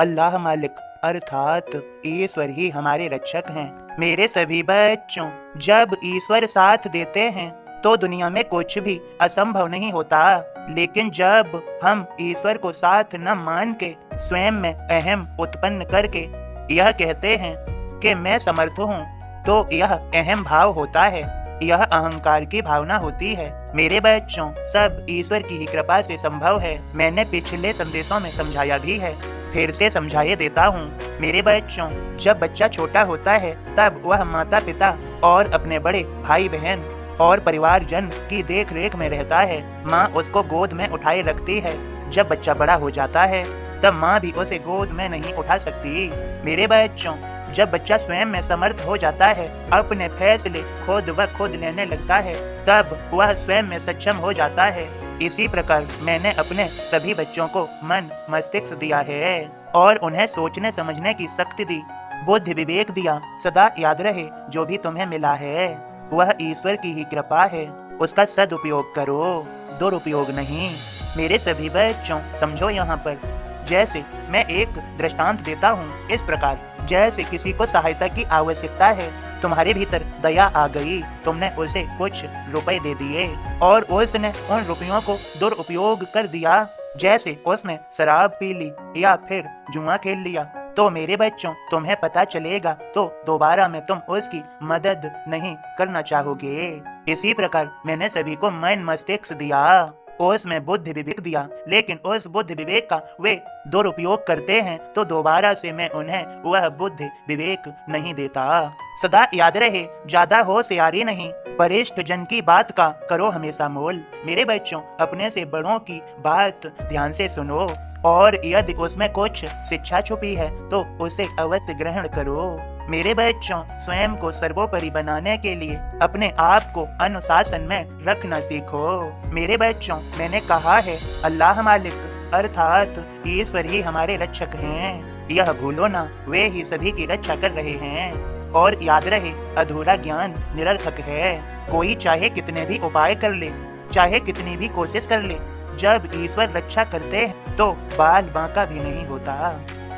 अल्लाह मालिक अर्थात ईश्वर ही हमारे रक्षक हैं। मेरे सभी बच्चों, जब ईश्वर साथ देते हैं तो दुनिया में कुछ भी असंभव नहीं होता। लेकिन जब हम ईश्वर को साथ न मान के स्वयं में अहम उत्पन्न करके यह कहते हैं कि मैं समर्थ हूँ, तो यह अहम भाव होता है, यह अहंकार की भावना होती है। मेरे बच्चों, सब ईश्वर की ही कृपा से संभव है। मैंने पिछले संदेशों में समझाया भी है, फिर से समझाए देता हूँ। मेरे बच्चों, जब बच्चा छोटा होता है तब वह माता पिता और अपने बड़े भाई बहन और परिवारजन की देख रेख में रहता है। माँ उसको गोद में उठाए रखती है। जब बच्चा बड़ा हो जाता है तब माँ भी उसे गोद में नहीं उठा सकती। मेरे बच्चों, जब बच्चा स्वयं में समर्थ हो जाता है, अपने फैसले खुद व खुद लेने लगता है, तब वह स्वयं में सक्षम हो जाता है। इसी प्रकार मैंने अपने सभी बच्चों को मन मस्तिष्क दिया है और उन्हें सोचने समझने की शक्ति दी, बुद्धि विवेक दिया। सदा याद रहे, जो भी तुम्हें मिला है वह ईश्वर की ही कृपा है। उसका सदुपयोग करो, दुरुपयोग नहीं। मेरे सभी बच्चों, समझो यहाँ पर, जैसे मैं एक दृष्टांत देता हूँ इस प्रकार। जैसे किसी को सहायता की आवश्यकता है, तुम्हारे भीतर दया आ गई, तुमने उसे कुछ रुपए दे दिए और उसने उन रुपयों को दुरुपयोग कर दिया। जैसे उसने शराब पी ली या फिर जुआ खेल लिया, तो मेरे बच्चों, तुम्हें पता चलेगा तो दोबारा में तुम उसकी मदद नहीं करना चाहोगे। इसी प्रकार मैंने सभी को मन मस्तिष्क दिया, उसमें बुद्धि विवेक दिया, लेकिन उस बुद्धि विवेक का वे दुरुपयोग करते हैं तो दोबारा से मैं उन्हें वह बुद्धि विवेक नहीं देता। सदा याद रहे, ज्यादा होशियारी नहीं, वरिष्ठ जन की बात का करो हमेशा मोल। मेरे बच्चों, अपने से बड़ों की बात ध्यान से सुनो और यदि उसमें कुछ शिक्षा छुपी है तो उसे अवश्य ग्रहण करो। मेरे बच्चों, स्वयं को सर्वोपरि बनाने के लिए अपने आप को अनुशासन में रखना सीखो। मेरे बच्चों, मैंने कहा है अल्लाह मालिक अर्थात ईश्वर ही हमारे रक्षक हैं। यह भूलो ना, वे ही सभी की रक्षा कर रहे हैं। और याद रहे, अधूरा ज्ञान निरर्थक है। कोई चाहे कितने भी उपाय कर ले, चाहे कितनी भी कोशिश कर ले, जब ईश्वर रक्षा करते हैं तो बाल बांका भी नहीं होता,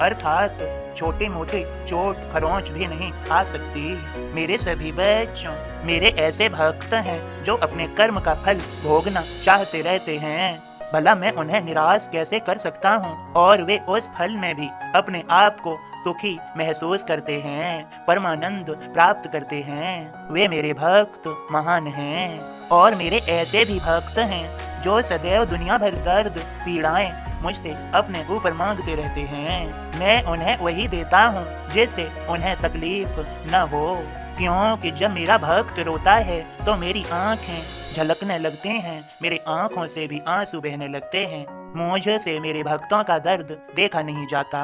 अर्थात छोटी मोटी चोट खरोंच भी नहीं आ सकती। मेरे सभी बच्चों, मेरे ऐसे भक्त हैं जो अपने कर्म का फल भोगना चाहते रहते हैं। भला मैं उन्हें निराश कैसे कर सकता हूँ? और वे उस फल में भी अपने आप को सुखी महसूस करते हैं, परमानंद प्राप्त करते हैं। वे मेरे भक्त महान हैं। और मेरे ऐसे भी भक्त हैं जो सदैव दुनिया भर दर्द पीड़ाएं मुझसे अपने ऊपर मांगते रहते हैं। मैं उन्हें वही देता हूँ जिससे उन्हें तकलीफ न हो, क्योंकि जब मेरा भक्त रोता है तो मेरी आंखें झलकने लगते हैं, मेरी आंखों से भी आंसू बहने लगते हैं। मुझसे मेरे भक्तों का दर्द देखा नहीं जाता,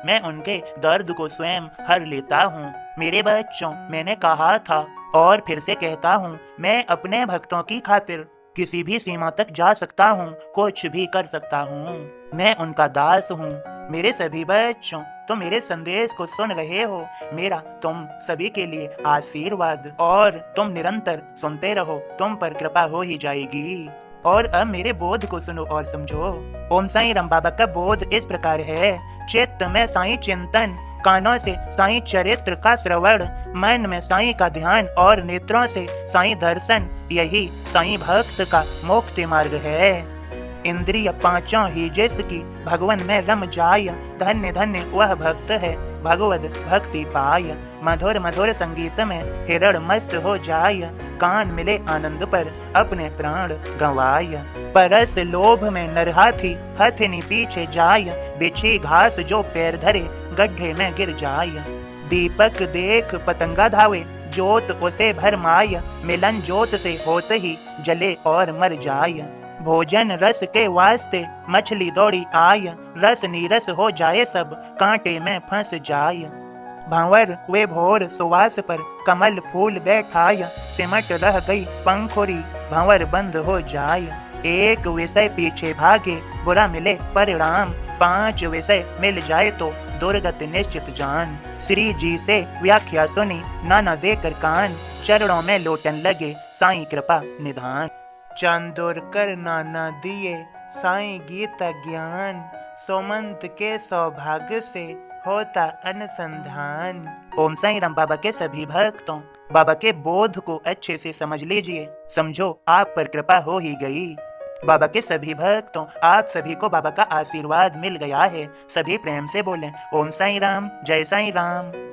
मैं उनके दर्द को स्वयं हर लेता हूँ। मेरे बच्चों, मैंने कहा था और फिर से कहता हूँ, मैं अपने भक्तों की खातिर किसी भी सीमा तक जा सकता हूँ, कुछ भी कर सकता हूँ। मैं उनका दास हूँ। मेरे सभी बच्चों, तो मेरे संदेश को सुन रहे हो, मेरा तुम सभी के लिए आशीर्वाद, और तुम निरंतर सुनते रहो, तुम पर कृपा हो ही जाएगी। और अब मेरे बोध को सुनो और समझो। ओम साईं राम बाबा का बोध इस प्रकार है। चित्त में साईं चिंतन, कानों से साईं चरित्र का श्रवण, मन में साईं का ध्यान और नेत्रों से साईं दर्शन, यही साईं भक्त का मुक्ति मार्ग है। इंद्रिय पांचों ही जिसकी भगवान में रम जाय, धन्य धन्य वह भक्त है भगवत भक्ति पाय। मधुर मधुर संगीत में हिरण मस्त हो जाय, कान मिले आनंद पर अपने प्राण गंवाय। परस लोभ में नरहाथी हथनी पीछे जाय, बिछी घास जो पैर धरे गड्ढे में गिर जाय। दीपक देख पतंगा धावे, जोत उसे भर माय, मिलन जोत से होत ही जले और मर जाय। भोजन रस के वास्ते मछली दौड़ी आय, रस नीरस हो जाए सब कांटे में फंस जाय। भंवर वे भोर सुवास पर कमल फूल बैठाय, सिमट रह गई पंखुरी भंवर बंद हो जाय। एक विषय पीछे भागे बुरा मिले परिणाम, 5 विषय मिल जाए तो दुर्गत निश्चित जान। श्री जी से व्याख्या सुनी नाना देकर कान, चरणों में लोटन लगे साईं कृपा निधान। चांदोर कर नाना दिए साईं गीता ज्ञान, सोमंत के सौभाग्य से होता अनुसंधान। ओम साईं राम। बाबा के सभी भक्तों, बाबा के बोध को अच्छे से समझ लीजिए। समझो आप पर कृपा हो ही गई। बाबा के सभी भक्तों, आप सभी को बाबा का आशीर्वाद मिल गया है। सभी प्रेम से बोलें ओम साईं राम, जय साईं राम।